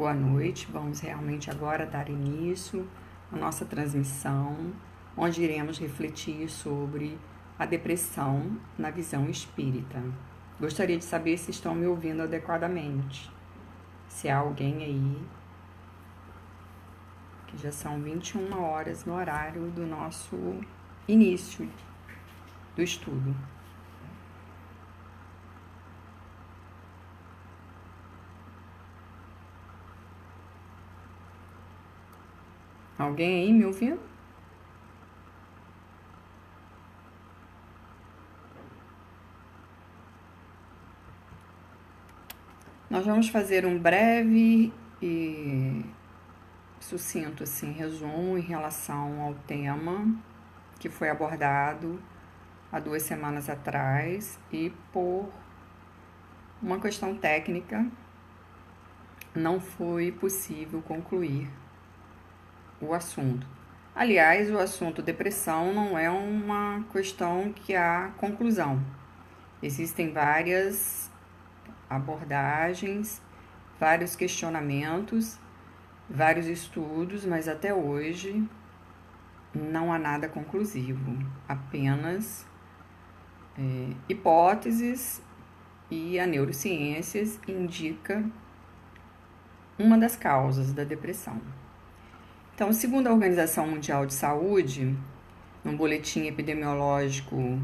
boa noite. Vamos realmente agora dar início à nossa transmissão, onde iremos refletir sobre a depressão na visão espírita. Gostaria de saber se estão me ouvindo adequadamente. Se há alguém aí, que já são 21 horas no horário do nosso início do estudo. Alguém aí me ouvindo? Nós vamos fazer um breve e sucinto resumo em relação ao tema que foi abordado há 2 semanas atrás e por uma questão técnica não foi possível concluir o assunto. Aliás, o assunto depressão não é uma questão que há conclusão. Existem várias abordagens, vários questionamentos, vários estudos, mas até hoje não há nada conclusivo, apenas hipóteses, e a neurociências indica uma das causas da depressão. Então, segundo a Organização Mundial de Saúde, num boletim epidemiológico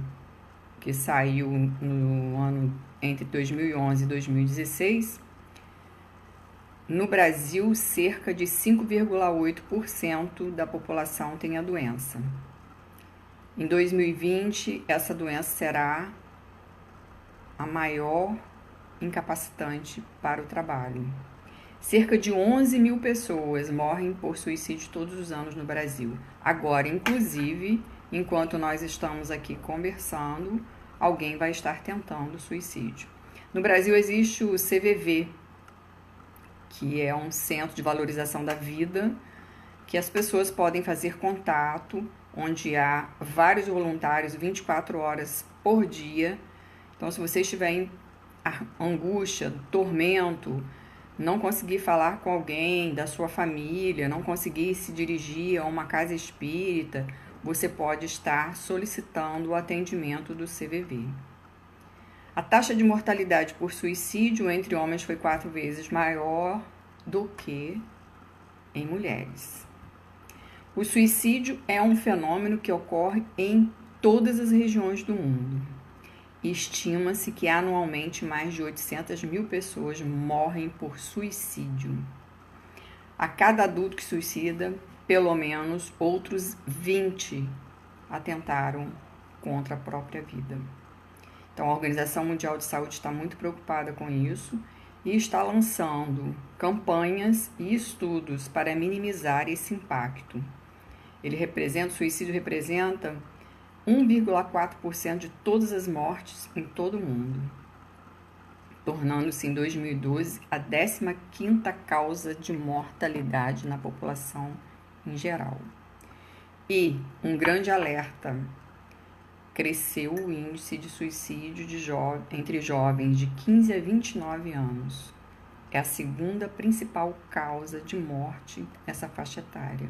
que saiu no ano entre 2011 e 2016, no Brasil, cerca de 5,8% da população tem a doença. Em 2020, essa doença será a maior incapacitante para o trabalho. Cerca de 11 mil pessoas morrem por suicídio todos os anos no Brasil. Agora, inclusive, enquanto nós estamos aqui conversando, alguém vai estar tentando suicídio. No Brasil existe o CVV, que é um centro de valorização da vida, que as pessoas podem fazer contato, onde há vários voluntários 24 horas por dia. Então, se você estiver em angústia, tormento, não conseguir falar com alguém da sua família, não conseguir se dirigir a uma casa espírita, você pode estar solicitando o atendimento do CVV. A taxa de mortalidade por suicídio entre homens foi 4 vezes maior do que em mulheres. O suicídio é um fenômeno que ocorre em todas as regiões do mundo. Estima-se que anualmente mais de 800 mil pessoas morrem por suicídio. A cada adulto que suicida, pelo menos outros 20 atentaram contra a própria vida. Então, a Organização Mundial de Saúde está muito preocupada com isso e está lançando campanhas e estudos para minimizar esse impacto. O suicídio representa 1,4% de todas as mortes em todo o mundo, tornando-se em 2012 a 15ª causa de mortalidade na população em geral. E um grande alerta: cresceu o índice de suicídio entre jovens de 15 a 29 anos. É a 2ª principal causa de morte nessa faixa etária.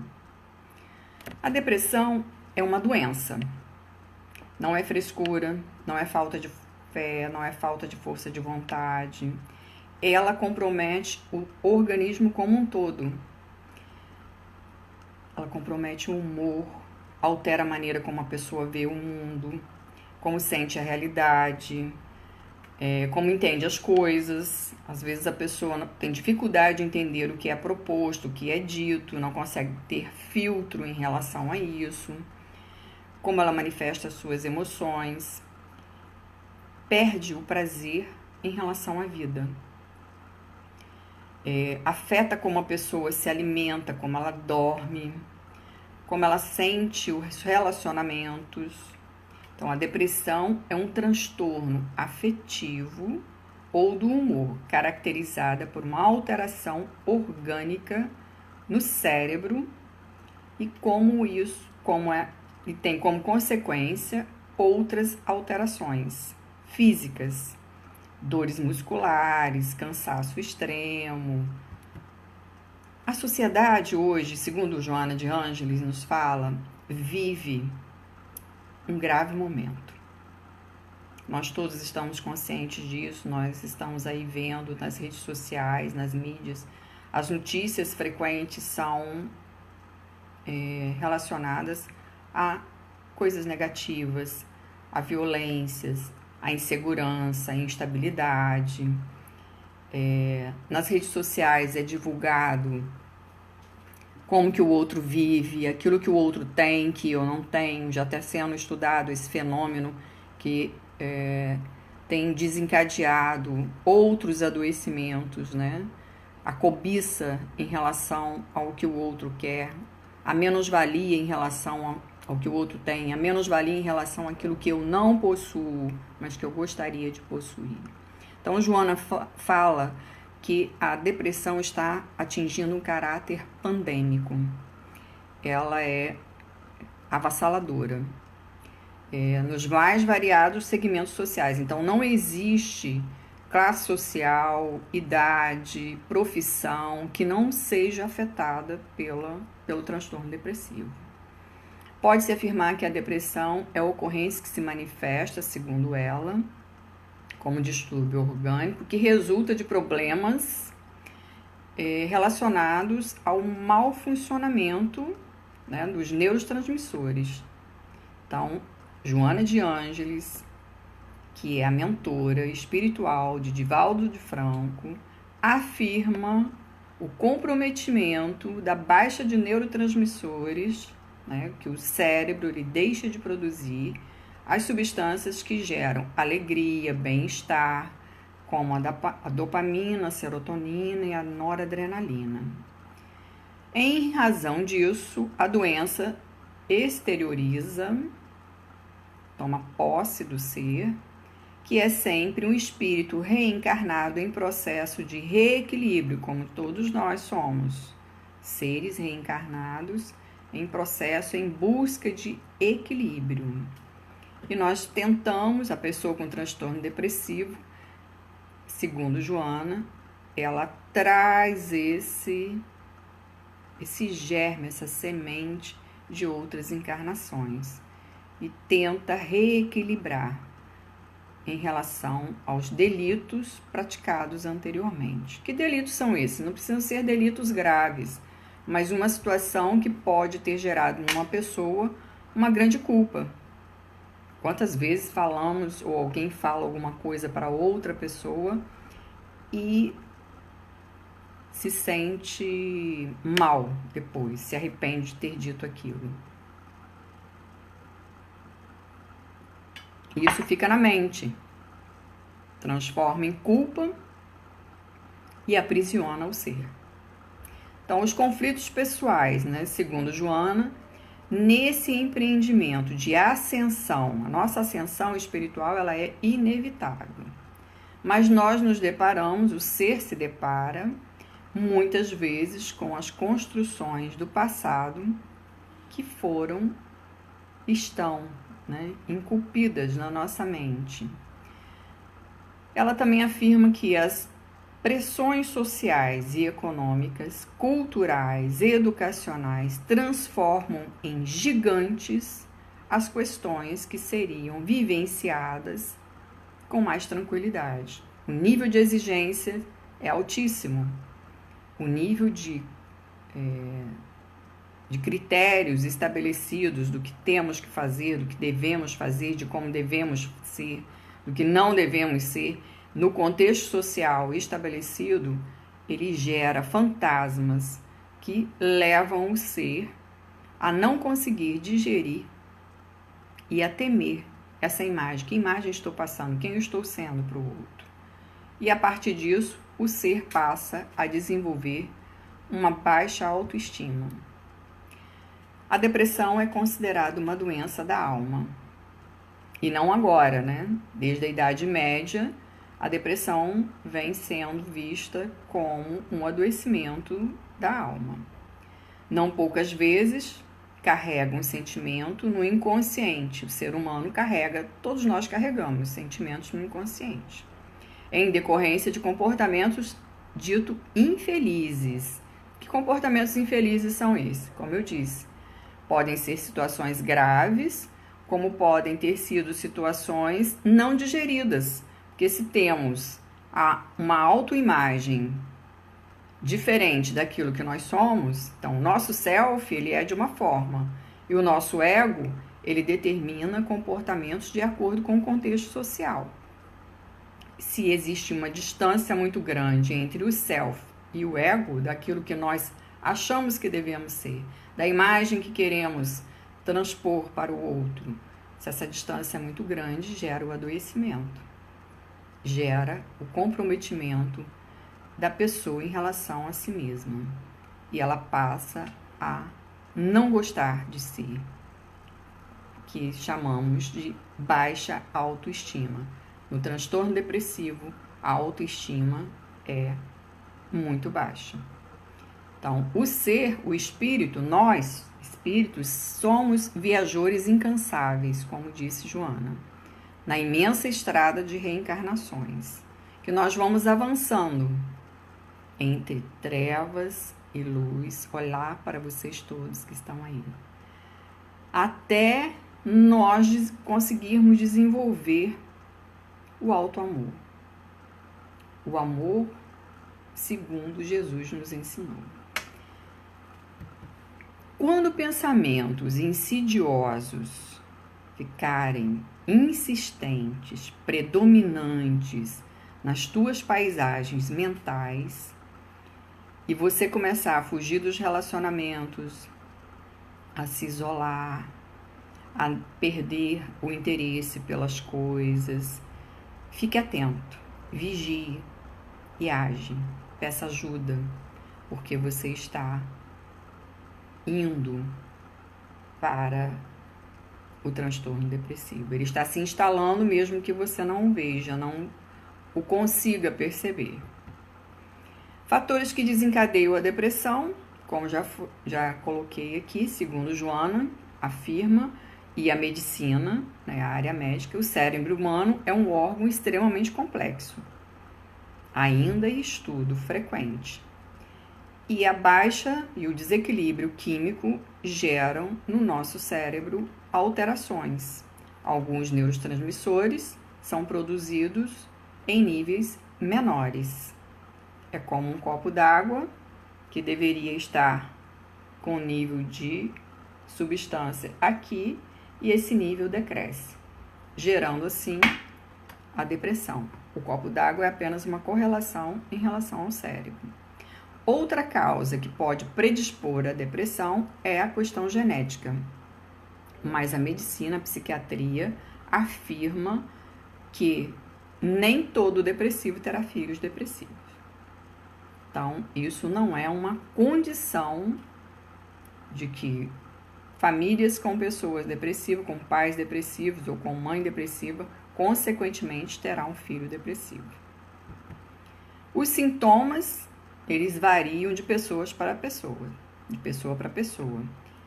A depressão é uma doença. Não é frescura, não é falta de fé, não é falta de força de vontade. Ela compromete o organismo como um todo. Ela compromete o humor, altera a maneira como a pessoa vê o mundo, como sente a realidade, como entende as coisas. Às vezes a pessoa tem dificuldade de entender o que é proposto, o que é dito, não consegue ter filtro em relação a isso. Como ela manifesta as suas emoções, perde o prazer em relação à vida. Afeta como a pessoa se alimenta, como ela dorme, como ela sente os relacionamentos. Então, a depressão é um transtorno afetivo ou do humor, caracterizada por uma alteração orgânica no cérebro e tem como consequência outras alterações físicas, dores musculares, cansaço extremo, sociedade hoje, segundo Joana de Ângeles nos fala, vive um grave momento. Nós todos estamos conscientes disso, nós estamos aí vendo nas redes sociais, nas mídias, as notícias frequentes são relacionadas a coisas negativas, a violências, a insegurança, a instabilidade. Nas redes sociais é divulgado como que o outro vive, aquilo que o outro tem, que eu não tenho. Já está sendo estudado esse fenômeno que tem desencadeado outros adoecimentos, né? A cobiça em relação ao que o outro quer, a menos-valia em relação ao que o outro tem, a menos-valia em relação àquilo que eu não possuo, mas que eu gostaria de possuir. Então, Joana fala que a depressão está atingindo um caráter pandêmico. Ela é avassaladora nos mais variados segmentos sociais. Então, não existe classe social, idade, profissão que não seja afetada pelo transtorno depressivo. Pode-se afirmar que a depressão é a ocorrência que se manifesta, segundo ela, como distúrbio orgânico, que resulta de problemas relacionados ao mau funcionamento, né, dos neurotransmissores. Então, Joana de Ângeles, que é a mentora espiritual de Divaldo de Franco, afirma o comprometimento da baixa de neurotransmissores, né, que o cérebro ele deixa de produzir as substâncias que geram alegria, bem-estar, como a dopamina, a serotonina e a noradrenalina. Em razão disso, a doença exterioriza, toma posse do ser, que é sempre um espírito reencarnado em processo de reequilíbrio, como todos nós somos, seres reencarnados em processo em busca de equilíbrio. E nós tentamos, a pessoa com transtorno depressivo, segundo Joana, ela traz esse germe, essa semente de outras encarnações e tenta reequilibrar em relação aos delitos praticados anteriormente. Que delitos são esses? Não precisam ser delitos graves, mas uma situação que pode ter gerado numa pessoa uma grande culpa. Quantas vezes falamos ou alguém fala alguma coisa para outra pessoa e se sente mal depois, se arrepende de ter dito aquilo. Isso fica na mente, transforma em culpa e aprisiona o ser. Então, os conflitos pessoais, né, segundo Joana, nesse empreendimento de ascensão, a nossa ascensão espiritual ela é inevitável. Mas nós nos deparamos, o ser se depara, muitas vezes com as construções do passado que estão, né, inculpidas na nossa mente. Ela também afirma que as pressões sociais e econômicas, culturais e educacionais transformam em gigantes as questões que seriam vivenciadas com mais tranquilidade. O nível de exigência é altíssimo. O nível de critérios estabelecidos do que temos que fazer, do que devemos fazer, de como devemos ser, do que não devemos ser, no contexto social estabelecido, ele gera fantasmas que levam o ser a não conseguir digerir e a temer essa imagem. Que imagem estou passando? Quem eu estou sendo para o outro? E a partir disso, o ser passa a desenvolver uma baixa autoestima. A depressão é considerada uma doença da alma. E não agora, né? Desde a Idade Média, a depressão vem sendo vista como um adoecimento da alma. Não poucas vezes carrega um sentimento no inconsciente. O ser humano carrega, todos nós carregamos sentimentos no inconsciente, em decorrência de comportamentos dito infelizes, Que comportamentos infelizes são esses? Como eu disse, podem ser situações graves, como podem ter sido situações não digeridas. Porque se temos uma autoimagem diferente daquilo que nós somos, então o nosso self, ele é de uma forma, e o nosso ego, ele determina comportamentos de acordo com o contexto social. Se existe uma distância muito grande entre o self e o ego, daquilo que nós achamos que devemos ser, da imagem que queremos transpor para o outro, se essa distância é muito grande, gera o adoecimento, gera o comprometimento da pessoa em relação a si mesma. E ela passa a não gostar de si, que chamamos de baixa autoestima. No transtorno depressivo, a autoestima é muito baixa. Então, o ser, o espírito, nós, espíritos, somos viajores incansáveis, como disse Joana, na imensa estrada de reencarnações, que nós vamos avançando entre trevas e luz, olhar para vocês todos que estão aí, até nós conseguirmos desenvolver o auto-amor, o amor segundo Jesus nos ensinou. Quando pensamentos insidiosos ficarem insistentes, predominantes nas tuas paisagens mentais, e você começar a fugir dos relacionamentos, a se isolar, a perder o interesse pelas coisas, fique atento, vigie e age, peça ajuda, porque você está indo para o transtorno depressivo. Ele está se instalando mesmo que você não o veja, não o consiga perceber. Fatores que desencadeiam a depressão, como já coloquei aqui, segundo Joana, afirma, e a medicina, né, a área médica, o cérebro humano é um órgão extremamente complexo, ainda em estudo frequente. E a baixa e o desequilíbrio químico geram no nosso cérebro alterações. Alguns neurotransmissores são produzidos em níveis menores. É como um copo d'água que deveria estar com nível de substância aqui e esse nível decresce, gerando assim a depressão. O copo d'água é apenas uma correlação em relação ao cérebro. Outra causa que pode predispor à depressão é a questão genética, mas a medicina, a psiquiatria afirma que nem todo depressivo terá filhos depressivos. Então, isso não é uma condição de que famílias com pessoas depressivas, com pais depressivos ou com mãe depressiva, consequentemente terá um filho depressivo. Os sintomas, eles variam de pessoas para pessoa, de pessoa para pessoa.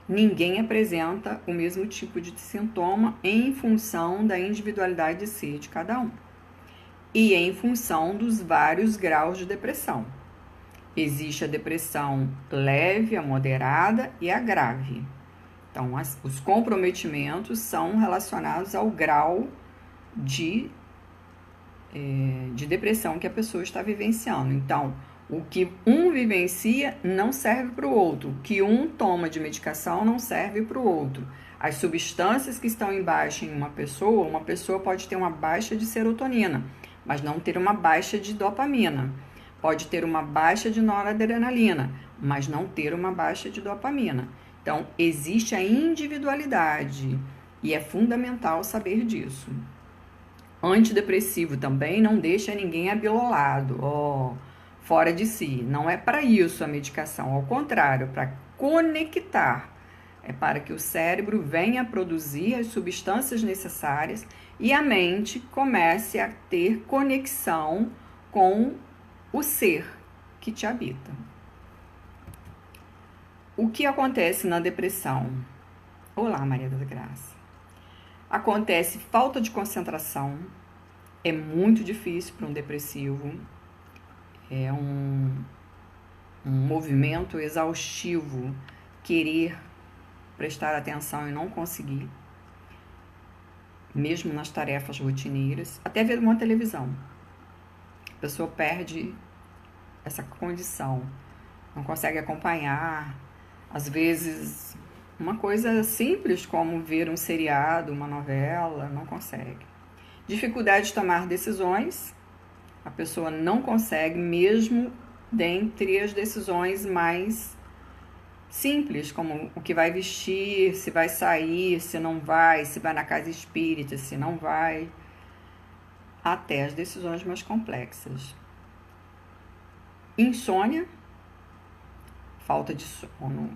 Ninguém apresenta o mesmo tipo de sintoma em função da individualidade de ser de cada um e em função dos vários graus de depressão. Existe a depressão leve, a moderada e a grave. Então, os comprometimentos são relacionados ao grau de depressão que a pessoa está vivenciando. Então, o que um vivencia não serve para o outro. O que um toma de medicação não serve para o outro. As substâncias que estão em baixa em uma pessoa pode ter uma baixa de serotonina, mas não ter uma baixa de dopamina. Pode ter uma baixa de noradrenalina, mas não ter uma baixa de dopamina. Então, existe a individualidade e é fundamental saber disso. Antidepressivo também não deixa ninguém abilolado, fora de si. Não é para isso a medicação, ao contrário, para conectar. É para que o cérebro venha a produzir as substâncias necessárias e a mente comece a ter conexão com o ser que te habita. O que acontece na depressão? Olá, Maria da Graça. Acontece falta de concentração, é muito difícil para um depressivo, é movimento exaustivo, querer prestar atenção e não conseguir, mesmo nas tarefas rotineiras, até ver uma televisão. A pessoa perde essa condição, não consegue acompanhar. Às vezes, uma coisa simples como ver um seriado, uma novela, não consegue. Dificuldade de tomar decisões, a pessoa não consegue, mesmo dentre as decisões mais simples, como o que vai vestir, se vai sair, se não vai, se vai na casa espírita, se não vai, até as decisões mais complexas. Insônia, falta de sono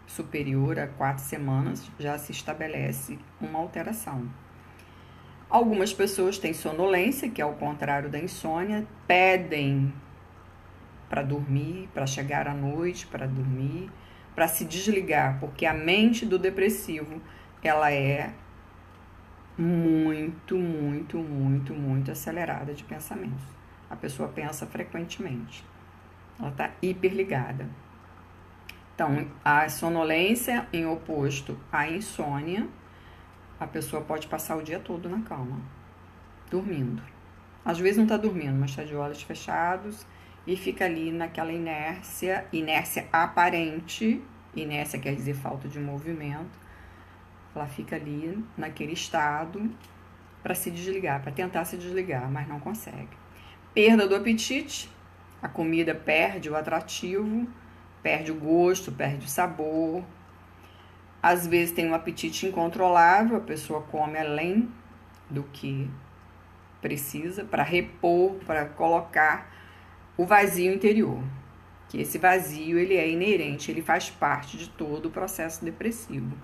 superior a 4 semanas, já se estabelece uma alteração. Algumas pessoas têm sonolência, que é o contrário da insônia, pedem para dormir, para chegar à noite, para dormir, para se desligar, porque a mente do depressivo, ela é muito acelerada de pensamentos. A pessoa pensa frequentemente, ela está hiperligada. Então, a sonolência em oposto à insônia, a pessoa pode passar o dia todo na cama, dormindo. Às vezes não está dormindo, mas está de olhos fechados e fica ali naquela inércia aparente. Inércia quer dizer falta de movimento. Ela fica ali naquele estado para se desligar, para tentar se desligar, mas não consegue. Perda do apetite, a comida perde o atrativo, perde o gosto, perde o sabor. Às vezes tem um apetite incontrolável, a pessoa come além do que precisa para repor, para colocar o vazio interior. Que esse vazio, ele é inerente, ele faz parte de todo o processo depressivo,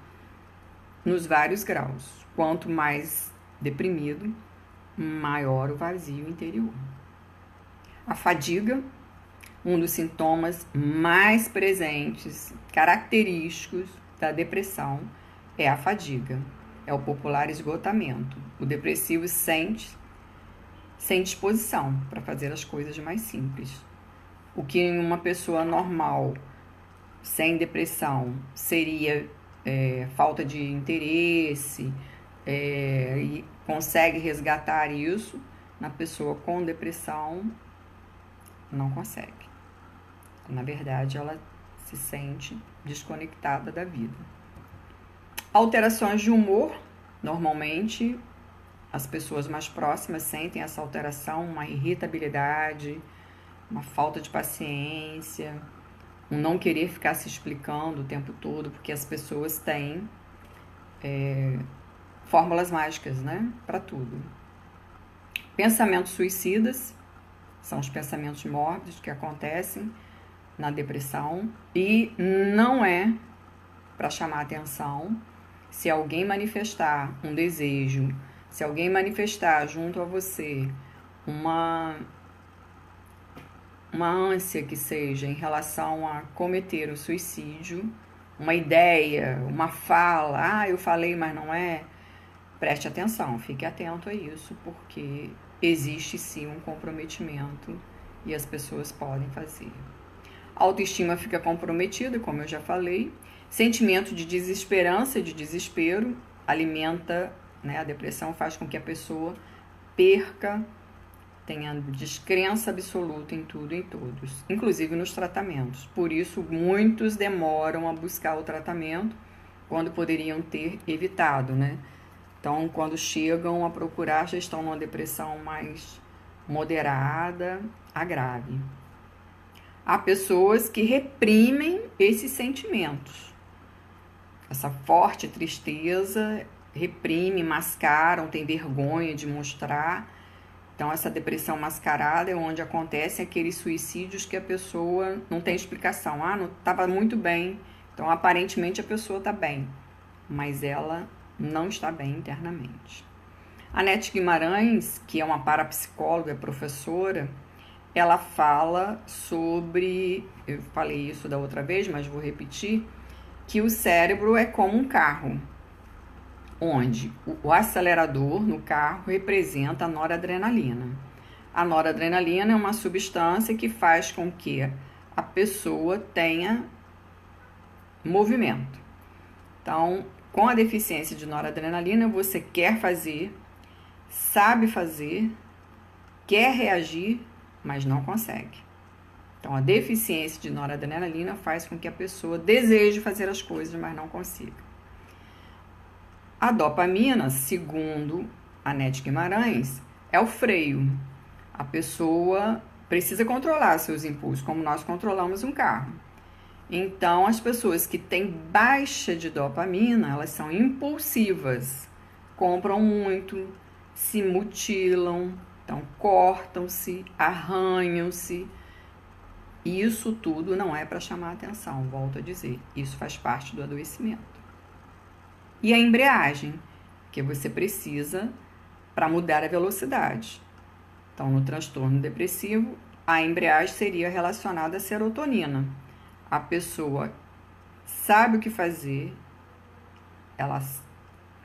nos vários graus. Quanto mais deprimido, maior o vazio interior. A fadiga, um dos sintomas mais presentes, característicos da depressão, é a fadiga, é o popular esgotamento. O depressivo sente sem disposição para fazer as coisas mais simples. O que em uma pessoa normal, sem depressão, seria falta de interesse, e consegue resgatar isso, na pessoa com depressão, não consegue. Na verdade, ela se sente desconectada da vida. Alterações de humor, normalmente as pessoas mais próximas sentem essa alteração, uma irritabilidade, uma falta de paciência, um não querer ficar se explicando o tempo todo, porque as pessoas têm fórmulas mágicas, né, para tudo. Pensamentos suicidas são os pensamentos mórbidos que acontecem na depressão, e não é para chamar atenção. Se alguém manifestar um desejo, se alguém manifestar junto a você uma ânsia que seja em relação a cometer o suicídio, uma ideia, uma fala, eu falei, mas não é, preste atenção, fique atento a isso, porque existe sim um comprometimento e as pessoas podem fazer. A autoestima fica comprometida, como eu já falei. Sentimento de desesperança, de desespero, alimenta, né? A depressão faz com que a pessoa tenha descrença absoluta em tudo e em todos, inclusive nos tratamentos. Por isso, muitos demoram a buscar o tratamento quando poderiam ter evitado, né? Então, quando chegam a procurar, já estão numa depressão mais moderada a grave. Há pessoas que reprimem esses sentimentos. Essa forte tristeza, reprimem, mascaram, têm vergonha de mostrar. Então, essa depressão mascarada é onde acontecem aqueles suicídios que a pessoa não tem explicação. Não estava muito bem, então aparentemente a pessoa está bem, mas ela não está bem internamente. A Nete Guimarães, que é uma parapsicóloga, é professora, ela fala sobre, eu falei isso da outra vez, mas vou repetir, que o cérebro é como um carro, onde o acelerador no carro representa a noradrenalina. A noradrenalina é uma substância que faz com que a pessoa tenha movimento. Então, com a deficiência de noradrenalina, você quer fazer, sabe fazer, quer reagir, mas não consegue. Então, a deficiência de noradrenalina faz com que a pessoa deseje fazer as coisas, mas não consiga. A dopamina, segundo a Nete Guimarães, é o freio. A pessoa precisa controlar seus impulsos, como nós controlamos um carro. Então, as pessoas que têm baixa de dopamina, elas são impulsivas, compram muito, se mutilam, então cortam-se, arranham-se. Isso tudo não é para chamar atenção, volto a dizer, isso faz parte do adoecimento. E a embreagem, que você precisa para mudar a velocidade. Então, no transtorno depressivo, a embreagem seria relacionada à serotonina. A pessoa sabe o que fazer,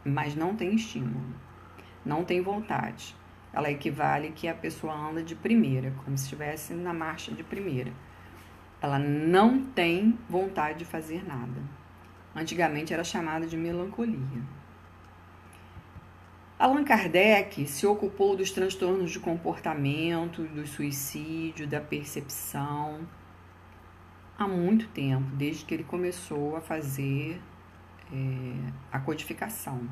mas não tem estímulo, não tem vontade. Ela equivale que a pessoa anda de primeira, como se estivesse na marcha de primeira. Ela não tem vontade de fazer nada. Antigamente era chamada de melancolia. Allan Kardec se ocupou dos transtornos de comportamento, do suicídio, da percepção, há muito tempo, desde que ele começou a fazer a codificação.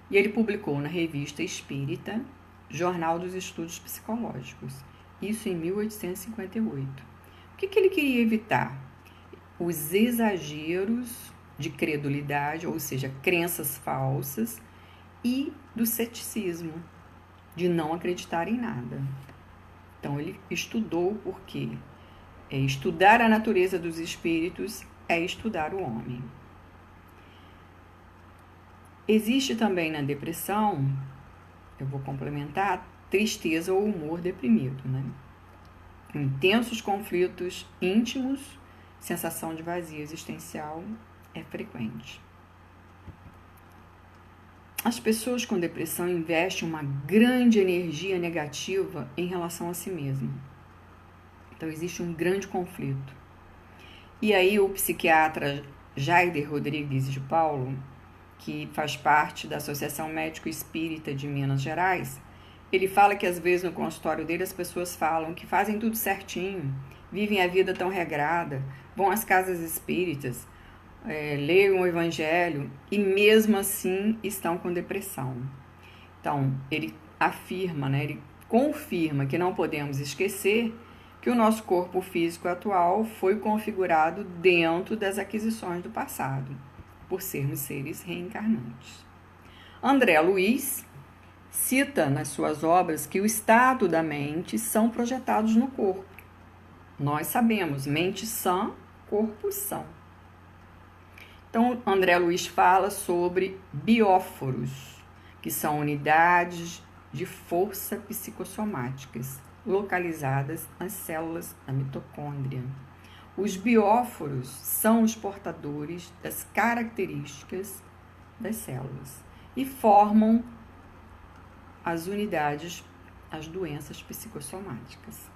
E ele publicou na Revista Espírita, Jornal dos Estudos Psicológicos, isso em 1858. O que ele queria evitar? Os exageros de credulidade, ou seja, crenças falsas, e do ceticismo, de não acreditar em nada. Então, ele estudou por quê? Estudar a natureza dos espíritos é estudar o homem. Existe também na depressão, eu vou complementar, tristeza ou humor deprimido, né? Intensos conflitos íntimos, sensação de vazio existencial é frequente. As pessoas com depressão investem uma grande energia negativa em relação a si mesmo. Então, existe um grande conflito. E aí, o psiquiatra Jaider Rodrigues de Paulo, que faz parte da Associação Médico Espírita de Minas Gerais, ele fala que, às vezes, no consultório dele, as pessoas falam que fazem tudo certinho, vivem a vida tão regrada, vão às casas espíritas, leem o evangelho e, mesmo assim, estão com depressão. Então, ele afirma, ele confirma que não podemos esquecer que o nosso corpo físico atual foi configurado dentro das aquisições do passado, por sermos seres reencarnantes. André Luiz cita nas suas obras que o estado da mente são projetados no corpo. Nós sabemos, mente sã, corpo são. Então, André Luiz fala sobre bióforos, que são unidades de força psicossomáticas, localizadas nas células da mitocôndria. Os bióforos são os portadores das características das células e formam as unidades, as doenças psicossomáticas.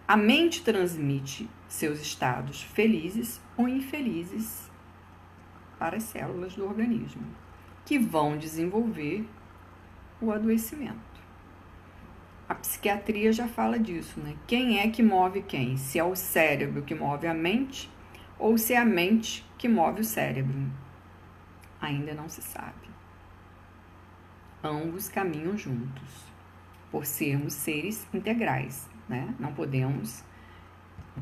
A mente transmite seus estados felizes ou infelizes para as células do organismo, que vão desenvolver o adoecimento. A psiquiatria já fala disso, né? Quem é que move quem? Se é o cérebro que move a mente ou se é a mente que move o cérebro? Ainda não se sabe. Ambos caminham juntos, por sermos seres integrais, né? Não podemos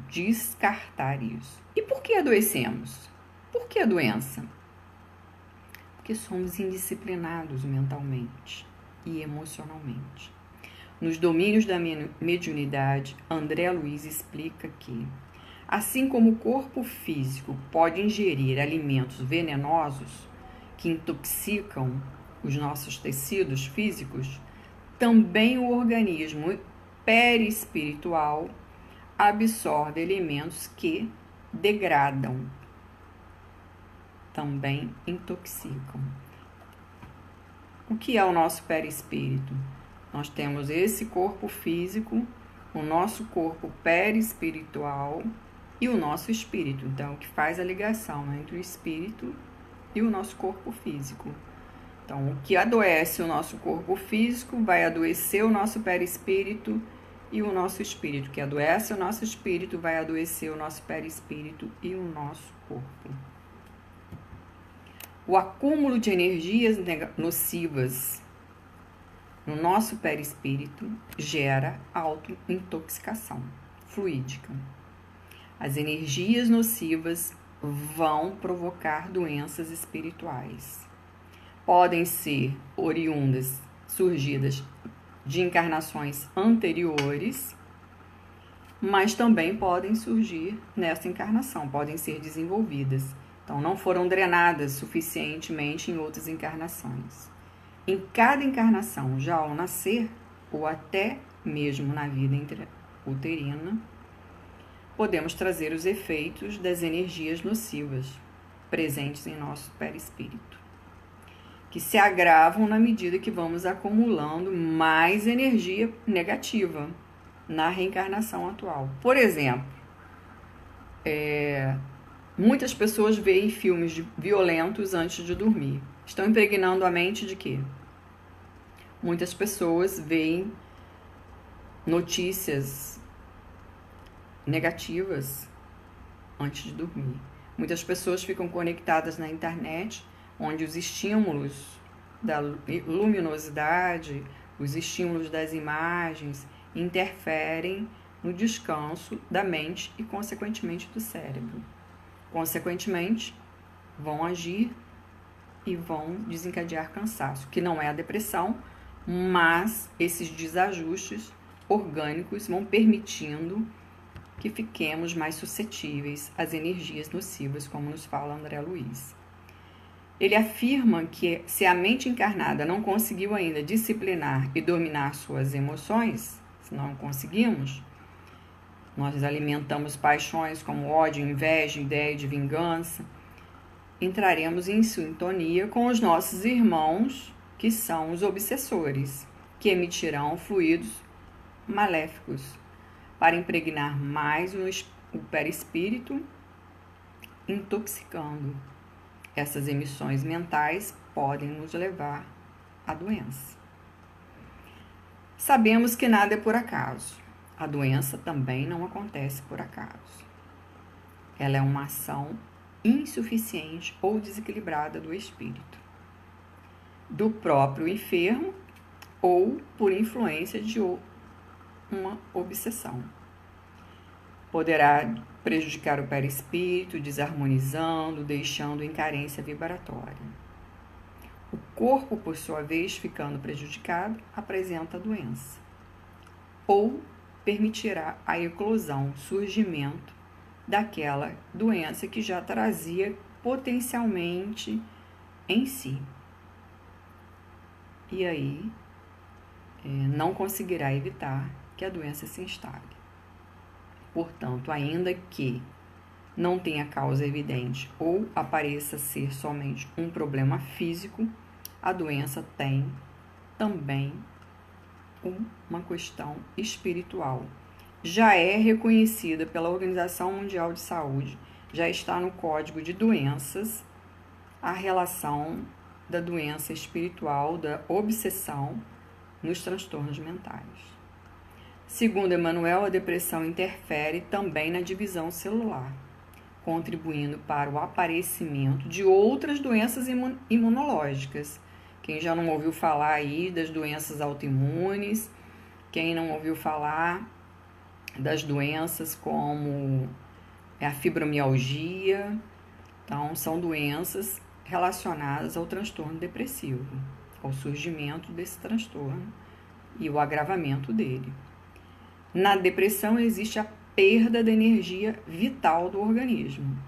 descartar isso. E por que adoecemos? Por que a doença? Porque somos indisciplinados mentalmente e emocionalmente. Nos domínios da mediunidade, André Luiz explica que, assim como o corpo físico pode ingerir alimentos venenosos que intoxicam os nossos tecidos físicos, também o organismo perispiritual absorve elementos que degradam, também intoxicam. O que é o nosso perispírito? Nós temos esse corpo físico o nosso corpo perispiritual e o nosso espírito. Então, que faz a ligação entre o espírito e o nosso corpo físico. Então, o que adoece o nosso corpo físico vai adoecer o nosso perispírito e o nosso espírito. O que adoece o nosso espírito vai adoecer o nosso perispírito e o nosso corpo. O acúmulo de energias nocivas no nosso perispírito gera autointoxicação fluídica. As energias nocivas vão provocar doenças espirituais. Podem ser oriundas, surgidas de encarnações anteriores, mas também podem surgir nessa encarnação, podem ser desenvolvidas. Então, não foram drenadas suficientemente em outras encarnações. Em cada encarnação, já ao nascer, ou até mesmo na vida intrauterina, podemos trazer os efeitos das energias nocivas presentes em nosso perispírito, que se agravam na medida que vamos acumulando mais energia negativa na reencarnação atual. Por exemplo, muitas pessoas veem filmes violentos antes de dormir. Estão impregnando a mente de quê? Muitas pessoas veem notícias negativas antes de dormir. Muitas pessoas ficam conectadas na internet, onde os estímulos da luminosidade, os estímulos das imagens interferem no descanso da mente e, consequentemente, do cérebro. Consequentemente, vão agir e vão desencadear cansaço, que não é a depressão, mas esses desajustes orgânicos vão permitindo que fiquemos mais suscetíveis às energias nocivas, como nos fala André Luiz. Ele afirma que se a mente encarnada não conseguiu ainda disciplinar e dominar suas emoções, se não conseguimos, nós alimentamos paixões como ódio, inveja, ideia de vingança, entraremos em sintonia com os nossos irmãos, que são os obsessores, que emitirão fluidos maléficos para impregnar mais o perispírito, intoxicando. Essas emissões mentais podem nos levar à doença. Sabemos que nada é por acaso. A doença também não acontece por acaso. Ela é uma ação insuficiente ou desequilibrada do espírito, do próprio enfermo ou por influência de uma obsessão. Poderá prejudicar o perispírito, desarmonizando, deixando em carência vibratória. O corpo, por sua vez, ficando prejudicado, apresenta a doença. Ou permitirá a eclosão, surgimento daquela doença que já trazia potencialmente em si. E aí, não conseguirá evitar que a doença se instale. Portanto, ainda que não tenha causa evidente ou apareça ser somente um problema físico, a doença tem também uma questão espiritual. Já é reconhecida pela Organização Mundial de Saúde, já está no Código de Doenças a relação da doença espiritual, da obsessão nos transtornos mentais. Segundo Emmanuel, a depressão interfere também na divisão celular, contribuindo para o aparecimento de outras doenças imunológicas. Quem já não ouviu falar aí das doenças autoimunes, quem não ouviu falar das doenças como a fibromialgia, então são doenças relacionadas ao transtorno depressivo, ao surgimento desse transtorno e o agravamento dele. Na depressão existe a perda da energia vital do organismo.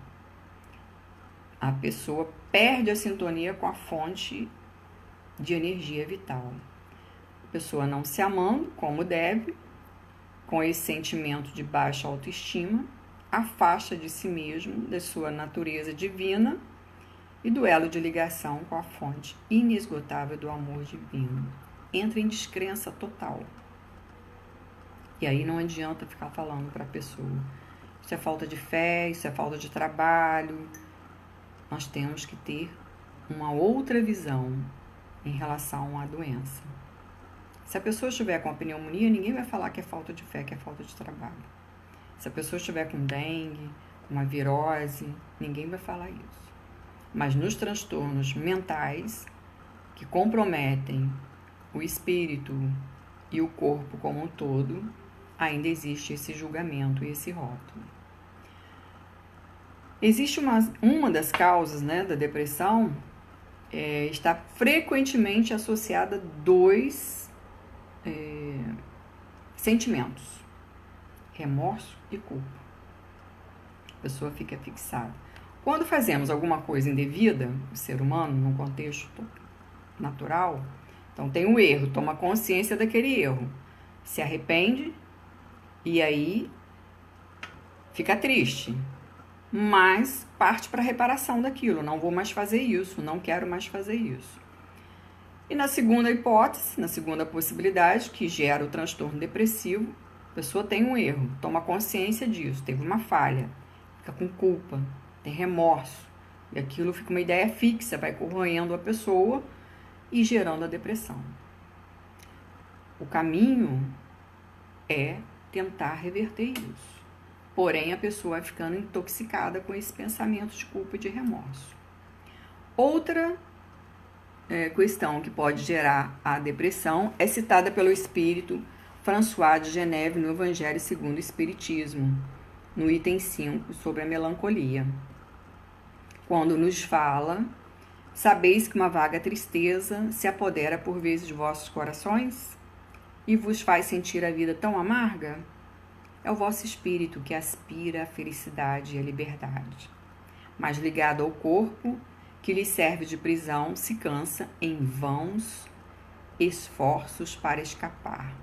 A pessoa perde a sintonia com a fonte de energia vital. A pessoa não se amando como deve, com esse sentimento de baixa autoestima, afasta de si mesmo, da sua natureza divina e do elo de ligação com a fonte inesgotável do amor divino. Entra em descrença total. E aí não adianta ficar falando para a pessoa. Isso é falta de fé, isso é falta de trabalho. Nós temos que ter uma outra visão em relação à doença. Se a pessoa estiver com a pneumonia, ninguém vai falar que é falta de fé, que é falta de trabalho. Se a pessoa estiver com dengue, com uma virose, ninguém vai falar isso. Mas nos transtornos mentais que comprometem o espírito e o corpo como um todo, ainda existe esse julgamento e esse rótulo. Existe uma das causas, né, da depressão, está frequentemente associada a dois sentimentos: remorso e culpa. A pessoa fica fixada. Quando fazemos alguma coisa indevida, o ser humano, num contexto natural, então tem um erro, toma consciência daquele erro, se arrepende e aí fica triste, mas parte para a reparação daquilo. Não vou mais fazer isso, não quero mais fazer isso. E na segunda hipótese, na segunda possibilidade, que gera o transtorno depressivo, a pessoa tem um erro, toma consciência disso, teve uma falha, fica com culpa, tem remorso, e aquilo fica uma ideia fixa, vai corroendo a pessoa e gerando a depressão. O caminho é tentar reverter isso. Porém, a pessoa vai ficando intoxicada com esse pensamento de culpa e de remorso. Outra questão que pode gerar a depressão é citada pelo espírito François de Geneve no Evangelho segundo o Espiritismo, no item 5, sobre a melancolia, quando nos fala: sabeis que uma vaga tristeza se apodera por vezes de vossos corações e vos faz sentir a vida tão amarga? É o vosso espírito que aspira à felicidade e à liberdade, mas ligado ao corpo que lhe serve de prisão, se cansa em vãos esforços para escapar,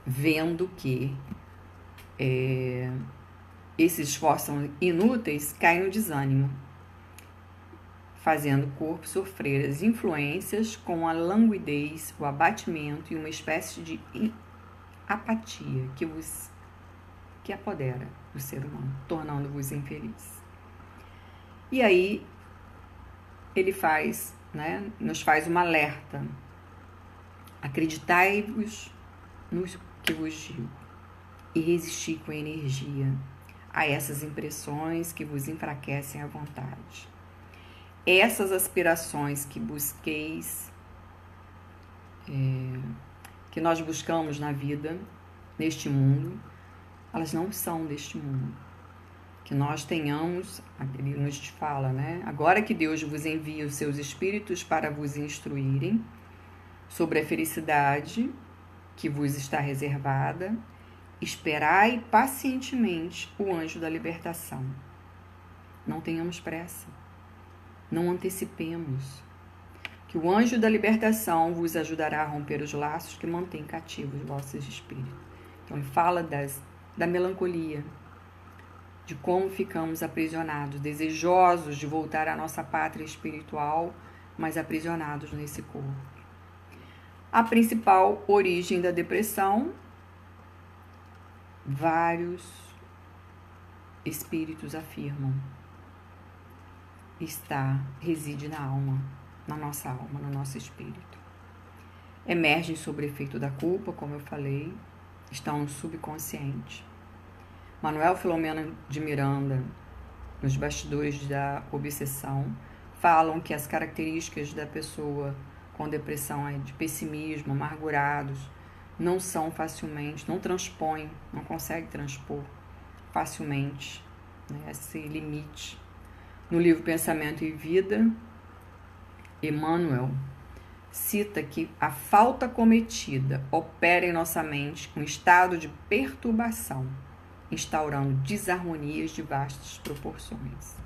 vendo que esses esforços são inúteis, cai no desânimo, fazendo o corpo sofrer as influências com a languidez, o abatimento e uma espécie de apatia que apodera o ser humano, tornando-vos infeliz. E aí ele faz, nos faz uma alerta: acreditai-vos no que vos digo e resisti com energia a essas impressões que vos enfraquecem a vontade. Essas aspirações que busqueis, que nós buscamos na vida, neste mundo, elas não são deste mundo. Que nós tenhamos, ele nos fala, agora que Deus vos envia os seus espíritos para vos instruírem sobre a felicidade que vos está reservada, esperai pacientemente o anjo da libertação. Não tenhamos pressa, não antecipemos, que o anjo da libertação vos ajudará a romper os laços que mantêm cativos os vossos espíritos. Então ele fala da melancolia, de como ficamos aprisionados, desejosos de voltar à nossa pátria espiritual, mas aprisionados nesse corpo. A principal origem da depressão, vários espíritos afirmam, reside na alma, na nossa alma, no nosso espírito. Emergem sob o efeito da culpa, como eu falei, estão no subconsciente. Manuel Filomeno de Miranda, nos bastidores da obsessão, falam que as características da pessoa com depressão é de pessimismo, amargurados, não transpõem, não conseguem transpor facilmente esse limite. No livro Pensamento e Vida, Emmanuel cita que a falta cometida opera em nossa mente um estado de perturbação, instaurando desarmonias de vastas proporções.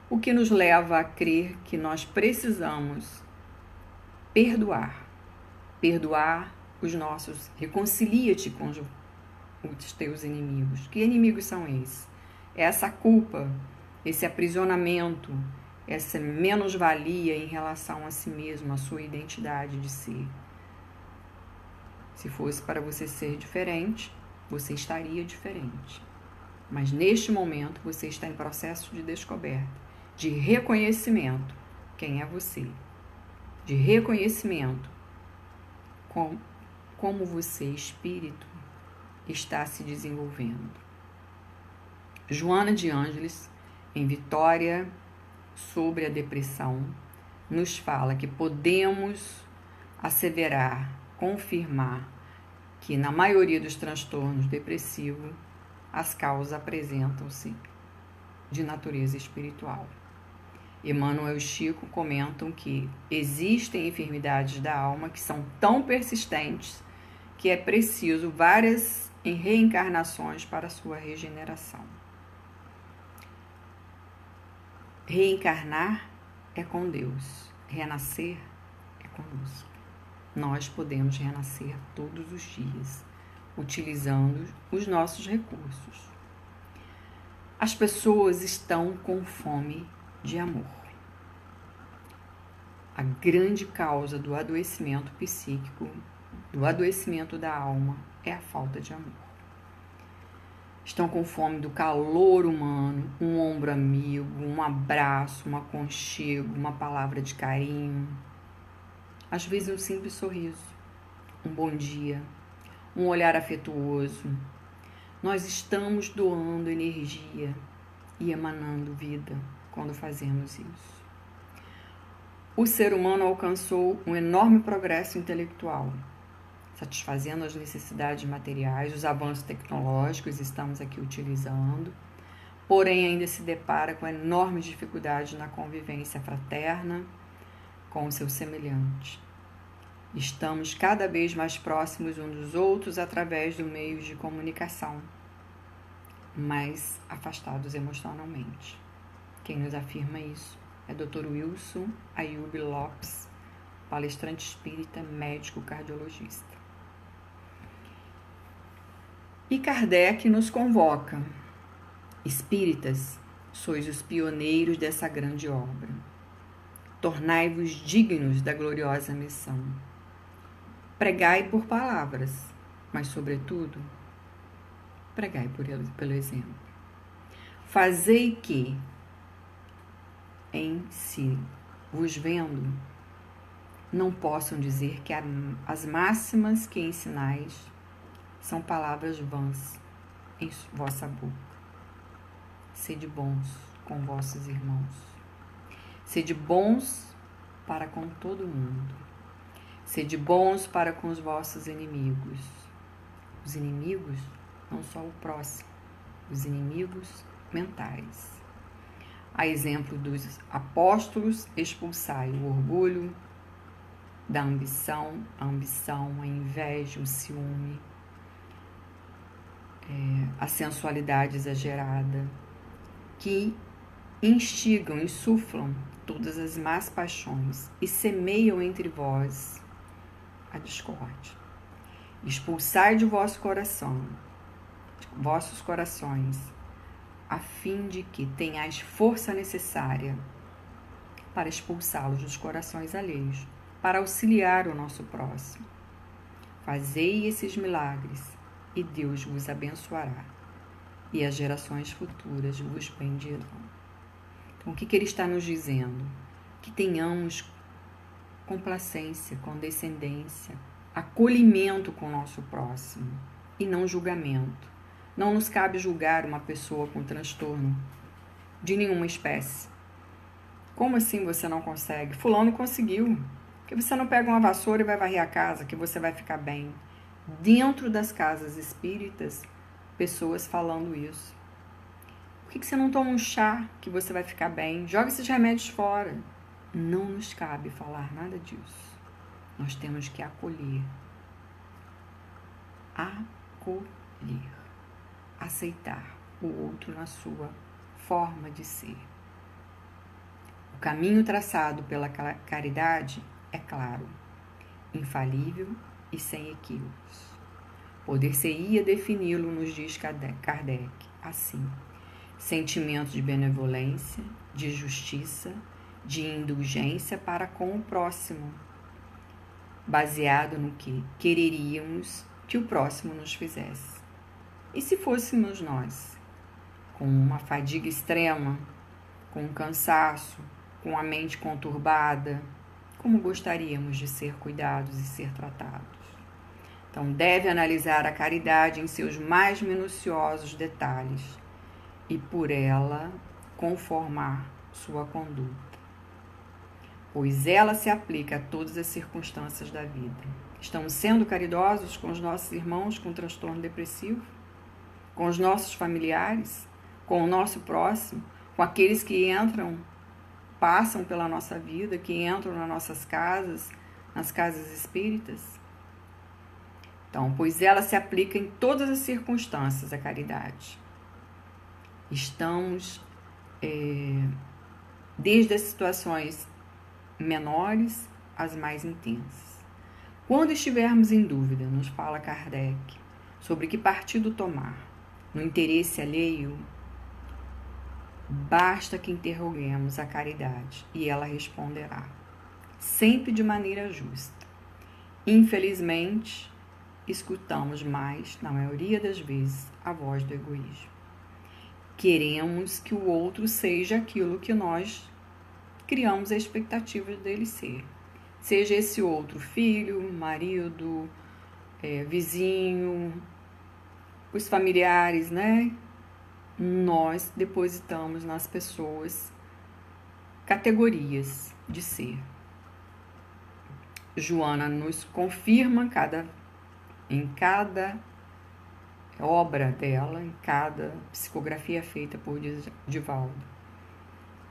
O que nos leva a crer que nós precisamos perdoar os nossos, reconcilia-te com os teus inimigos. Que inimigos são esses? É essa culpa, esse aprisionamento, essa menos-valia em relação a si mesmo, a sua identidade de ser. Se fosse para você ser diferente, você estaria diferente. Mas neste momento você está em processo de descoberta, de reconhecimento. Quem é você? De reconhecimento. Como você, espírito, está se desenvolvendo. Joana de Ângeles, em Vitória sobre a Depressão, nos fala que podemos asseverar, confirmar que na maioria dos transtornos depressivos as causas apresentam-se de natureza espiritual. Emmanuel e Chico comentam que existem enfermidades da alma que são tão persistentes que é preciso várias reencarnações para sua regeneração. Reencarnar é com Deus, renascer é conosco. Nós podemos renascer todos os dias, utilizando os nossos recursos. As pessoas estão com fome de amor. A grande causa do adoecimento psíquico, do adoecimento da alma, é a falta de amor. Estão com fome do calor humano, um ombro amigo, um abraço, um aconchego, uma palavra de carinho. Às vezes um simples sorriso, um bom dia, um olhar afetuoso. Nós estamos doando energia e emanando vida quando fazemos isso. O ser humano alcançou um enorme progresso intelectual, satisfazendo as necessidades materiais, os avanços tecnológicos estamos aqui utilizando, porém ainda se depara com enormes dificuldades na convivência fraterna com o seu semelhante. Estamos cada vez mais próximos uns dos outros através do meio de comunicação, mas afastados emocionalmente. Quem nos afirma isso é Dr. Wilson Ayub Lopes, palestrante espírita, médico cardiologista. E Kardec nos convoca: espíritas, sois os pioneiros dessa grande obra. Tornai-vos dignos da gloriosa missão. Pregai por palavras, mas, sobretudo, pregai pelo exemplo. Fazei que, em si, vos vendo, não possam dizer que as máximas que ensinais são palavras vãs em vossa boca. Sede bons com vossos irmãos. Sede bons para com todo mundo. Sede bons para com os vossos inimigos. Os inimigos não só o próximo, os inimigos mentais. A exemplo dos apóstolos, expulsai o orgulho, da ambição, a inveja, o ciúme, a sensualidade exagerada, que instigam, insuflam todas as más paixões e semeiam entre vós a discórdia. Expulsai de vossos corações, a fim de que tenhais força necessária para expulsá-los dos corações alheios, para auxiliar o nosso próximo. Fazei esses milagres e Deus vos abençoará, e as gerações futuras vos bendirão. Então, o que ele está nos dizendo? Que tenhamos complacência, condescendência, acolhimento com o nosso próximo e não julgamento. Não nos cabe julgar uma pessoa com transtorno de nenhuma espécie. Como assim você não consegue? Fulano conseguiu. Que você não pega uma vassoura e vai varrer a casa, que você vai ficar bem. Dentro das casas espíritas, pessoas falando isso. Por que você não toma um chá que você vai ficar bem? Joga esses remédios fora. Não nos cabe falar nada disso. Nós temos que acolher. Acolher. Aceitar o outro na sua forma de ser. O caminho traçado pela caridade é claro, infalível e sem equívocos. Poder-se-ia defini-lo, nos diz Kardec, assim: sentimento de benevolência, de justiça, de indulgência para com o próximo, baseado no que quereríamos que o próximo nos fizesse. E se fôssemos nós, com uma fadiga extrema, com um cansaço, com a mente conturbada, como gostaríamos de ser cuidados e ser tratados? Então, deve analisar a caridade em seus mais minuciosos detalhes e, por ela, conformar sua conduta, pois ela se aplica a todas as circunstâncias da vida. Estamos sendo caridosos com os nossos irmãos com transtorno depressivo, com os nossos familiares, com o nosso próximo, com aqueles que passam pela nossa vida, que entram nas nossas casas, nas casas espíritas? Então, pois ela se aplica em todas as circunstâncias, a caridade. Estamos, desde as situações menores às mais intensas. Quando estivermos em dúvida, nos fala Kardec, sobre que partido tomar, no interesse alheio, basta que interroguemos a caridade e ela responderá, sempre de maneira justa. Infelizmente, escutamos mais, na maioria das vezes, a voz do egoísmo. Queremos que o outro seja aquilo que nós criamos a expectativa dele ser. Seja esse outro filho, marido, vizinho, os familiares, né? Nós depositamos nas pessoas categorias de ser. Joana nos confirma em cada obra dela, em cada psicografia feita por Divaldo.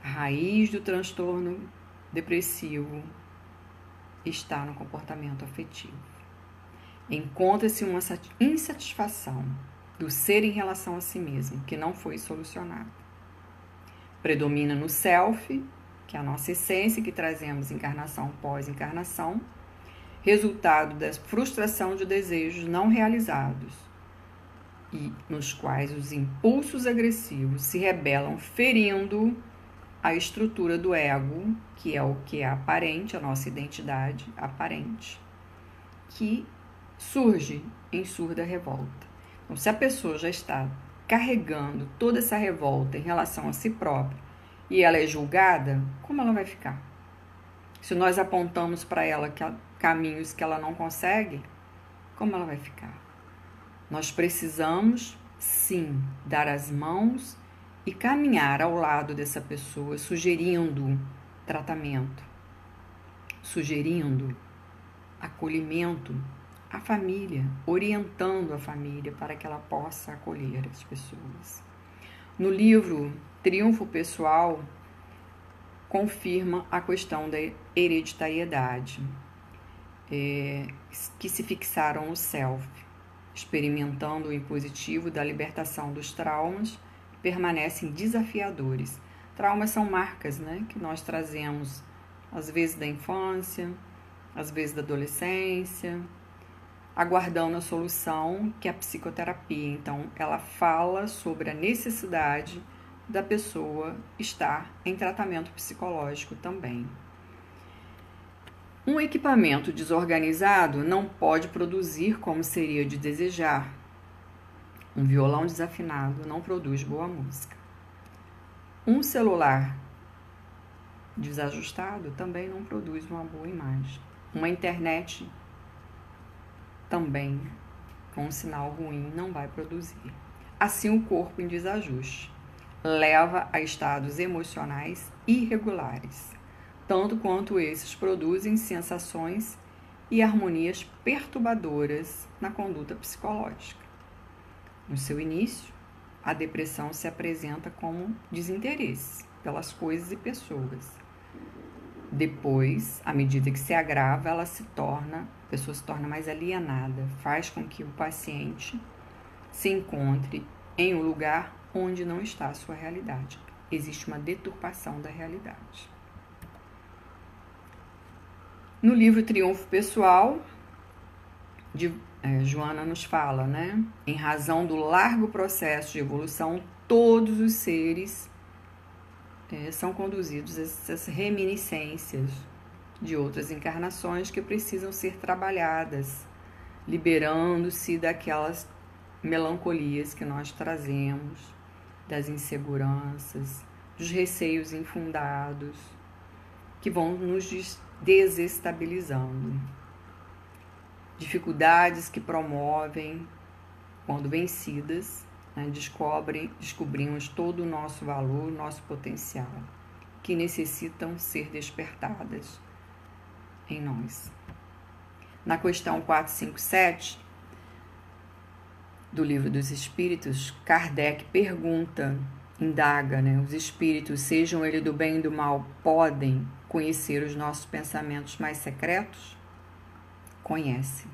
A raiz do transtorno depressivo está no comportamento afetivo. Encontra-se uma insatisfação do ser em relação a si mesmo, que não foi solucionada. Predomina no self, que é a nossa essência que trazemos encarnação após encarnação, resultado da frustração de desejos não realizados, e nos quais os impulsos agressivos se rebelam, ferindo a estrutura do ego, que é o que é aparente, a nossa identidade aparente, que surge em surda revolta. Então, se a pessoa já está carregando toda essa revolta em relação a si própria e ela é julgada, como ela vai ficar? Se nós apontamos para ela caminhos que ela não consegue, como ela vai ficar? Nós precisamos, sim, dar as mãos e caminhar ao lado dessa pessoa, sugerindo tratamento, sugerindo acolhimento à família, orientando a família para que ela possa acolher as pessoas. No livro Triunfo Pessoal, confirma a questão da hereditariedade, que se fixaram no self, experimentando o impositivo da libertação dos traumas, permanecem desafiadores. Traumas são marcas, né, que nós trazemos, às vezes da infância, às vezes da adolescência, aguardando a solução, que é a psicoterapia. Então, ela fala sobre a necessidade da pessoa estar em tratamento psicológico também. Um equipamento desorganizado não pode produzir como seria de desejar. Um violão desafinado não produz boa música. Um celular desajustado também não produz uma boa imagem. Uma internet também, com um sinal ruim, não vai produzir. Assim, o corpo em desajuste leva a estados emocionais irregulares, tanto quanto esses produzem sensações e harmonias perturbadoras na conduta psicológica. No seu início, a depressão se apresenta como desinteresse pelas coisas e pessoas. Depois, à medida que se agrava, a pessoa se torna mais alienada, faz com que o paciente se encontre em um lugar onde não está a sua realidade. Existe uma deturpação da realidade. No livro Triunfo Pessoal, Joana nos fala, né? Em razão do largo processo de evolução, todos os seres são conduzidos a essas reminiscências de outras encarnações que precisam ser trabalhadas, liberando-se daquelas melancolias que nós trazemos, das inseguranças, dos receios infundados, que vão nos desestabilizando. Dificuldades que promovem, quando vencidas, né, descobrimos todo o nosso valor, nosso potencial, que necessitam ser despertadas em nós. Na questão 457 do Livro dos Espíritos, Kardec pergunta, indaga, né? Os espíritos, sejam eles do bem e do mal, podem conhecer os nossos pensamentos mais secretos? Conhece.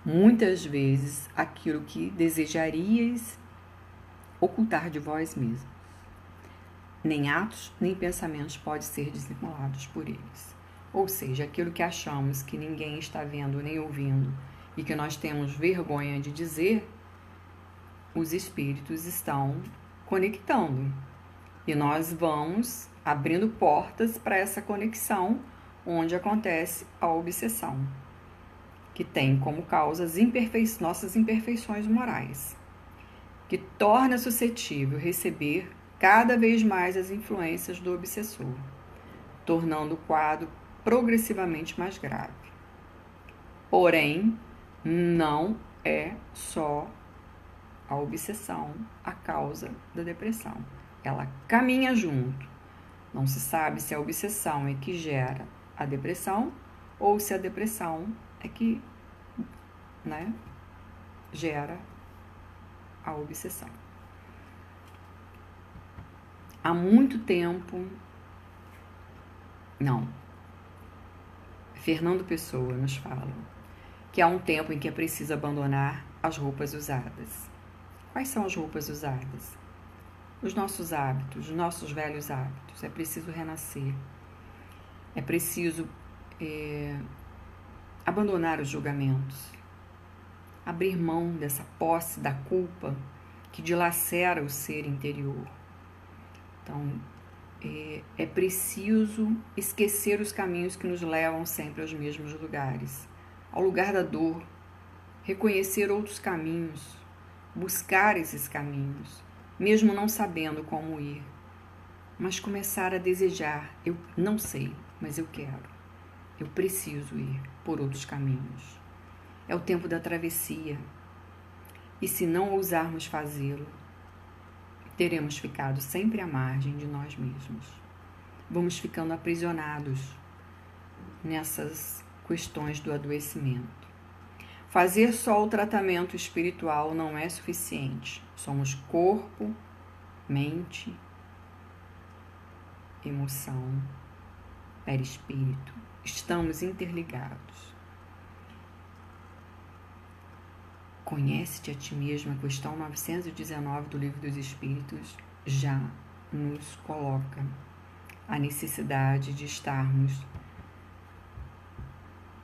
Muitas vezes aquilo que desejarias ocultar de vós mesmos. Nem atos, nem pensamentos podem ser dissimulados por eles. Ou seja, aquilo que achamos que ninguém está vendo nem ouvindo e que nós temos vergonha de dizer, os espíritos estão conectando. E nós vamos abrindo portas para essa conexão, onde acontece a obsessão, que tem como causa nossas imperfeições morais, que torna suscetível receber cada vez mais as influências do obsessor, tornando o quadro progressivamente mais grave. Porém, não é só a obsessão a causa da depressão. Ela caminha junto. Não se sabe se a obsessão é que gera a depressão ou se a depressão é que, né, gera a obsessão. Há muito tempo, Fernando Pessoa nos fala que há um tempo em que é preciso abandonar as roupas usadas. Quais são as roupas usadas? Os nossos hábitos, os nossos velhos hábitos. É preciso renascer. É preciso abandonar os julgamentos. Abrir mão dessa posse da culpa que dilacera o ser interior. Então, é preciso esquecer os caminhos que nos levam sempre aos mesmos lugares. Ao lugar da dor, reconhecer outros caminhos, buscar esses caminhos, mesmo não sabendo como ir, mas começar a desejar. Eu não sei, mas eu quero. Eu preciso ir por outros caminhos. É o tempo da travessia. E se não ousarmos fazê-lo, teremos ficado sempre à margem de nós mesmos. Vamos ficando aprisionados nessas questões do adoecimento. Fazer só o tratamento espiritual não é suficiente. Somos corpo, mente, emoção, perispírito. Estamos interligados. Conhece-te a ti mesmo, a questão 919 do Livro dos Espíritos já nos coloca a necessidade de estarmos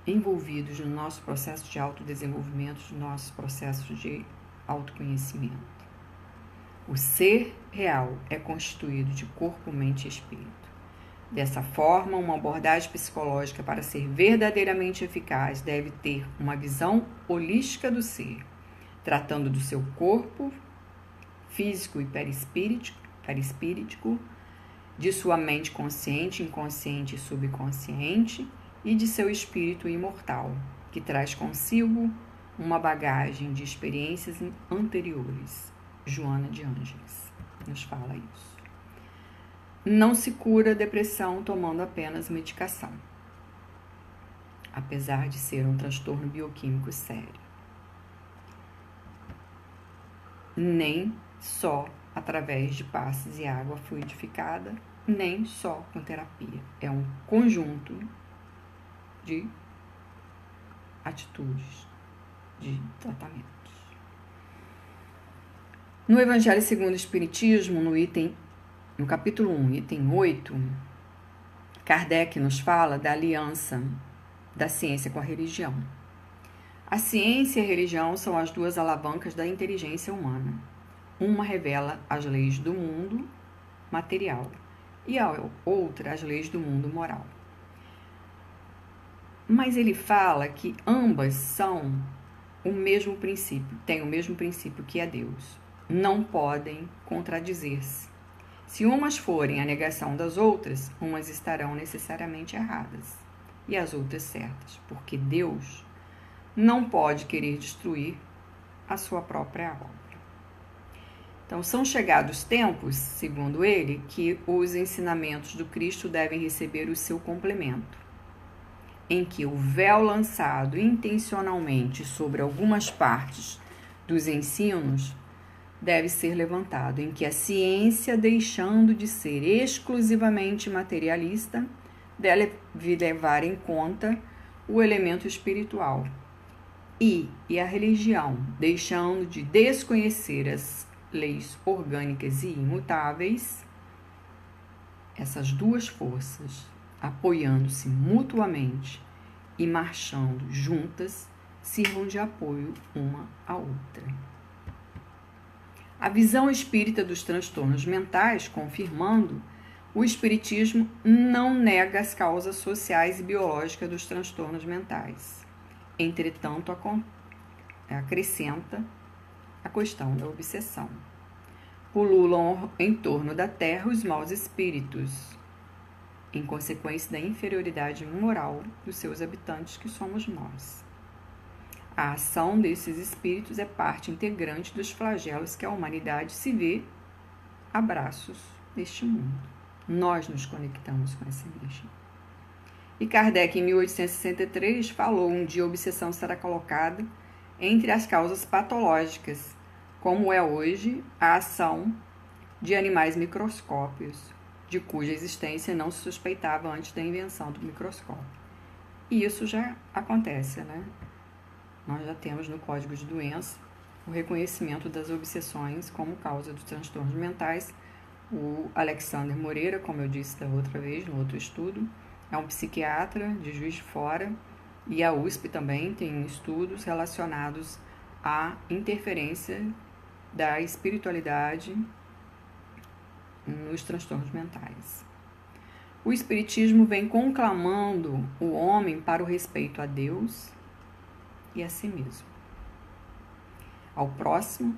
envolvidos no nosso processo de autodesenvolvimento, no nosso processo de autoconhecimento. O ser real é constituído de corpo, mente e espírito. Dessa forma, uma abordagem psicológica, para ser verdadeiramente eficaz, deve ter uma visão holística do ser, tratando do seu corpo físico e perispíritico, de sua mente consciente, inconsciente e subconsciente, e de seu espírito imortal, que traz consigo uma bagagem de experiências anteriores. Joana de Ângeles nos fala isso. Não se cura a depressão tomando apenas medicação, apesar de ser um transtorno bioquímico sério. Nem só através de passes e água fluidificada, nem só com terapia. É um conjunto de atitudes, de tratamentos. No Evangelho segundo o Espiritismo, no capítulo 1, item 8, Kardec nos fala da aliança da ciência com a religião. A ciência e a religião são as duas alavancas da inteligência humana. Uma revela as leis do mundo material e a outra as leis do mundo moral. Mas ele fala que ambas são têm o mesmo princípio que é Deus. Não podem contradizer-se. Se umas forem a negação das outras, umas estarão necessariamente erradas e as outras certas, porque Deus não pode querer destruir a sua própria obra. Então, são chegados tempos, segundo ele, que os ensinamentos do Cristo devem receber o seu complemento, em que o véu lançado intencionalmente sobre algumas partes dos ensinos deve ser levantado, em que a ciência, deixando de ser exclusivamente materialista, deve levar em conta o elemento espiritual, e a religião, deixando de desconhecer as leis orgânicas e imutáveis, essas duas forças, apoiando-se mutuamente e marchando juntas, sirvam de apoio uma à outra. A visão espírita dos transtornos mentais, confirmando, o espiritismo não nega as causas sociais e biológicas dos transtornos mentais. Entretanto, acrescenta a questão da obsessão. Pululam em torno da terra os maus espíritos, em consequência da inferioridade moral dos seus habitantes, que somos nós. A ação desses espíritos é parte integrante dos flagelos que a humanidade se vê a braços neste mundo. Nós nos conectamos com essa energia. E Kardec, em 1863, falou: um dia a obsessão será colocada entre as causas patológicas, como é hoje a ação de animais microscópios, de cuja existência não se suspeitava antes da invenção do microscópio. E isso já acontece, né? Nós já temos no Código de Doença o reconhecimento das obsessões como causa dos transtornos mentais. O Alexander Moreira, como eu disse da outra vez, no outro estudo, é um psiquiatra de Juiz de Fora, e a USP também tem estudos relacionados à interferência da espiritualidade nos transtornos mentais. O espiritismo vem conclamando o homem para o respeito a Deus e a si mesmo, ao próximo,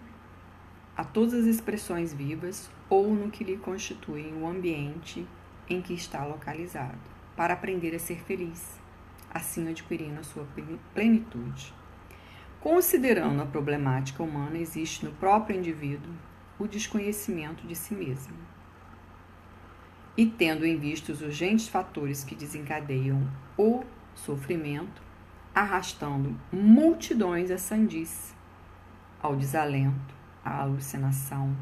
a todas as expressões vivas ou no que lhe constituem o ambiente em que está localizado, para aprender a ser feliz, assim adquirindo a sua plenitude. Considerando a problemática humana, existe no próprio indivíduo o desconhecimento de si mesmo. E tendo em vista os urgentes fatores que desencadeiam o sofrimento, arrastando multidões à sandice, ao desalento, à alucinação,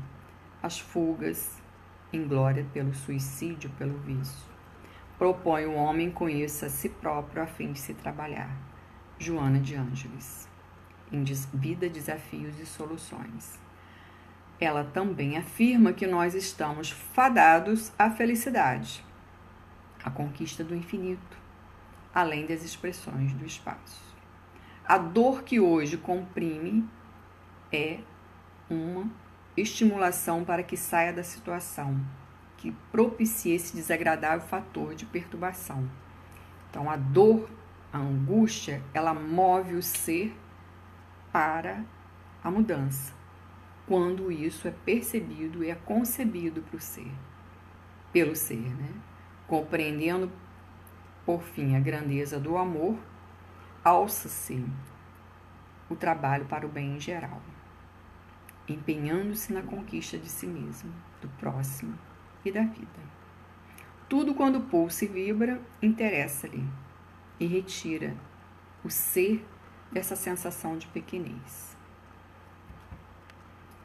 às fugas, inglória pelo suicídio, pelo vício. Propõe o homem conheça a si próprio a fim de se trabalhar. Joana de Ângeles, em Vida, Desafios e Soluções. Ela também afirma que nós estamos fadados à felicidade, à conquista do infinito, além das expressões do espaço. A dor que hoje comprime é uma estimulação para que saia da situação, que propicie esse desagradável fator de perturbação. Então, a dor, a angústia, ela move o ser para a mudança, quando isso é percebido e é concebido pelo ser, né? Compreendendo, por fim, a grandeza do amor, alça-se o trabalho para o bem em geral, empenhando-se na conquista de si mesmo, do próximo e da vida. Tudo quando pulsa e vibra, interessa-lhe e retira o ser dessa sensação de pequenez.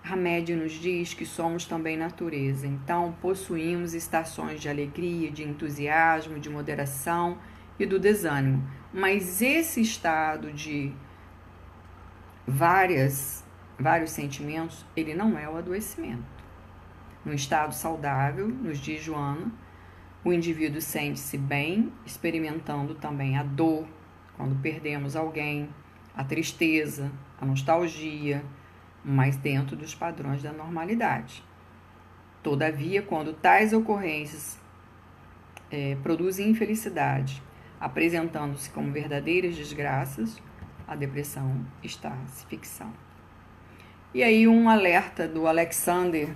Hamed nos diz que somos também natureza, então possuímos estações de alegria, de entusiasmo, de moderação e do desânimo. Mas esse estado de vários sentimentos, ele não é o adoecimento. No estado saudável, nos diz Joana, o indivíduo sente-se bem, experimentando também a dor, quando perdemos alguém, a tristeza, a nostalgia, mas dentro dos padrões da normalidade. Todavia, quando tais ocorrências produzem infelicidade, apresentando-se como verdadeiras desgraças, a depressão está se fixando. E aí um alerta do Alexander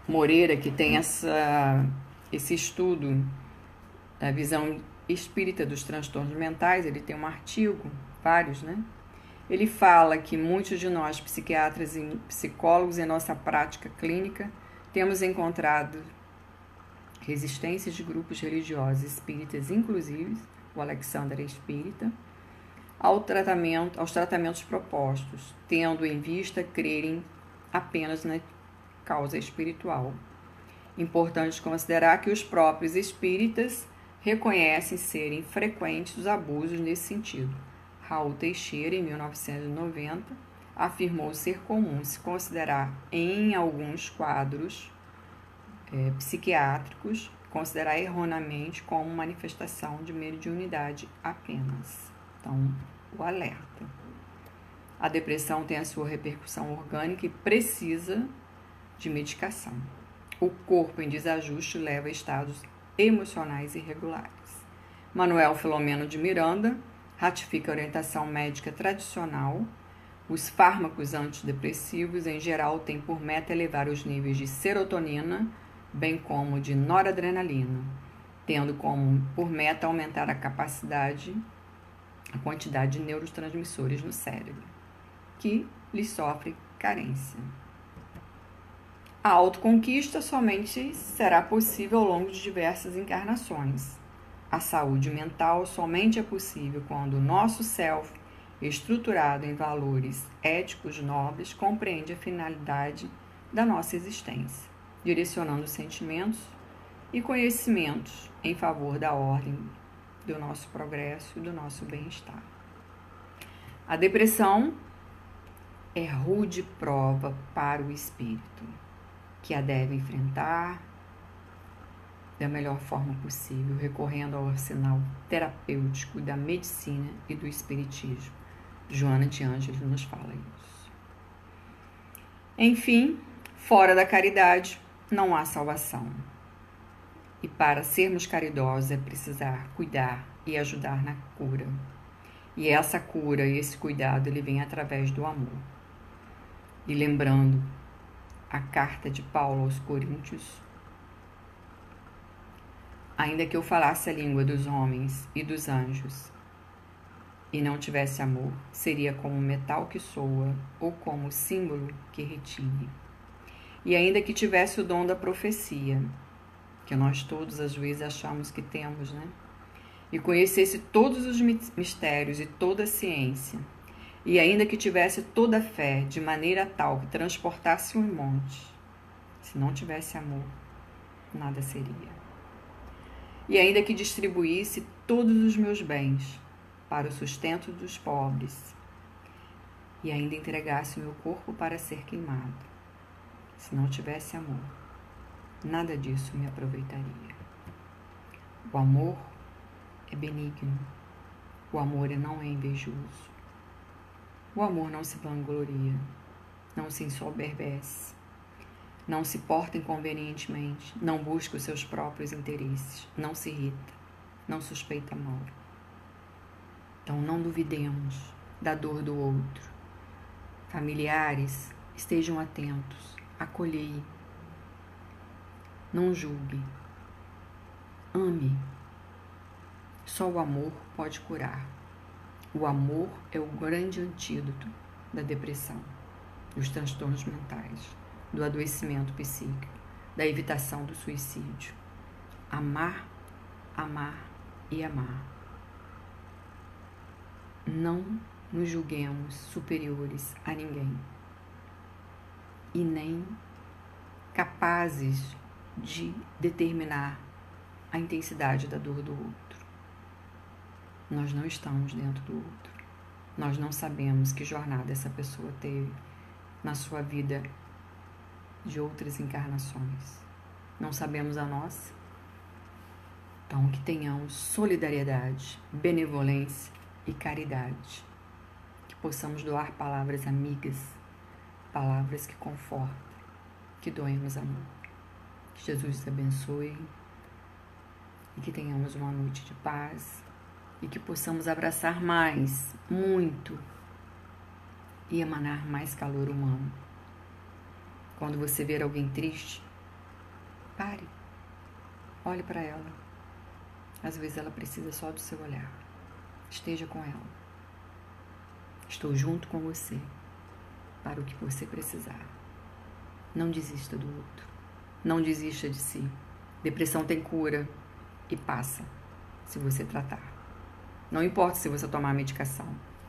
Moreira, que tem esse estudo da visão espírita dos transtornos mentais, ele tem um artigo, vários, né? Ele fala que muitos de nós, psiquiatras e psicólogos, em nossa prática clínica, temos encontrado resistências de grupos religiosos espíritas, inclusive, o Alexander é espírita, aos tratamentos propostos, tendo em vista crerem apenas na causa espiritual. Importante considerar que os próprios espíritas reconhecem serem frequentes os abusos nesse sentido. Raul Teixeira, em 1990, afirmou ser comum se considerar em alguns quadros psiquiátricos, considerar erroneamente como manifestação de mediunidade apenas. Então, o alerta. A depressão tem a sua repercussão orgânica e precisa de medicação. O corpo em desajuste leva a estados emocionais irregulares. Manuel Filomeno de Miranda ratifica a orientação médica tradicional. Os fármacos antidepressivos, em geral, têm por meta elevar os níveis de serotonina, bem como de noradrenalina, tendo como por meta aumentar a quantidade de neurotransmissores no cérebro, que lhe sofre carência. A autoconquista somente será possível ao longo de diversas encarnações. A saúde mental somente é possível quando o nosso self, estruturado em valores éticos nobres, compreende a finalidade da nossa existência, direcionando sentimentos e conhecimentos em favor da ordem, do nosso progresso e do nosso bem-estar. A depressão é rude prova para o espírito, que a deve enfrentar da melhor forma possível, recorrendo ao arsenal terapêutico da medicina e do espiritismo. Joana de Ângeles nos fala isso. Enfim, fora da caridade não há salvação. E para sermos caridosos é precisar cuidar e ajudar na cura. E essa cura e esse cuidado ele vem através do amor. E lembrando a carta de Paulo aos Coríntios: ainda que eu falasse a língua dos homens e dos anjos e não tivesse amor, seria como metal que soa ou como símbolo que retine. E ainda que tivesse o dom da profecia, que nós todos às vezes achamos que temos, né? E conhecesse todos os mistérios e toda a ciência, e ainda que tivesse toda a fé de maneira tal que transportasse um monte, se não tivesse amor, nada seria. E ainda que distribuísse todos os meus bens para o sustento dos pobres, e ainda entregasse o meu corpo para ser queimado, se não tivesse amor, nada disso me aproveitaria. O amor é benigno, o amor não é invejoso, o amor não se vangloria, não se ensoberbece, não se porta inconvenientemente, não busca os seus próprios interesses, não se irrita, não suspeita mal. Então não duvidemos da dor do outro. Familiares, estejam atentos, acolhei, não julgue, ame. Só o amor pode curar. O amor é o grande antídoto da depressão, dos transtornos mentais, do adoecimento psíquico, da evitação do suicídio. Amar, amar e amar. Não nos julguemos superiores a ninguém e nem capazes de determinar a intensidade da dor do outro. Nós não estamos dentro do outro. Nós não sabemos que jornada essa pessoa teve na sua vida de outras encarnações. Não sabemos a nossa. Então, que tenhamos solidariedade, benevolência e caridade. Que possamos doar palavras amigas, palavras que confortam, que doemos amor. Que Jesus nos abençoe e que tenhamos uma noite de paz e que possamos abraçar mais, muito, e emanar mais calor humano. Quando você ver alguém triste, pare, olhe para ela. Às vezes ela precisa só do seu olhar. Esteja com ela. Estou junto com você para o que você precisar. Não desista do outro. Não desista de si. Depressão tem cura e passa se você tratar. Não importa se você tomar medicação.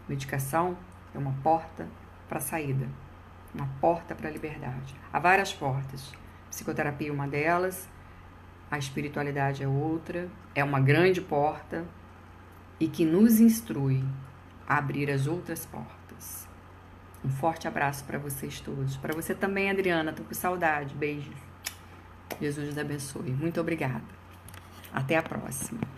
Medicação é uma porta para a saída, uma porta para a liberdade. Há várias portas. Psicoterapia é uma delas, a espiritualidade é outra, é uma grande porta e que nos instrui a abrir as outras portas. Um forte abraço para vocês todos. Para você também, Adriana, tô com saudade. Beijos. Jesus te abençoe. Muito obrigada. Até a próxima.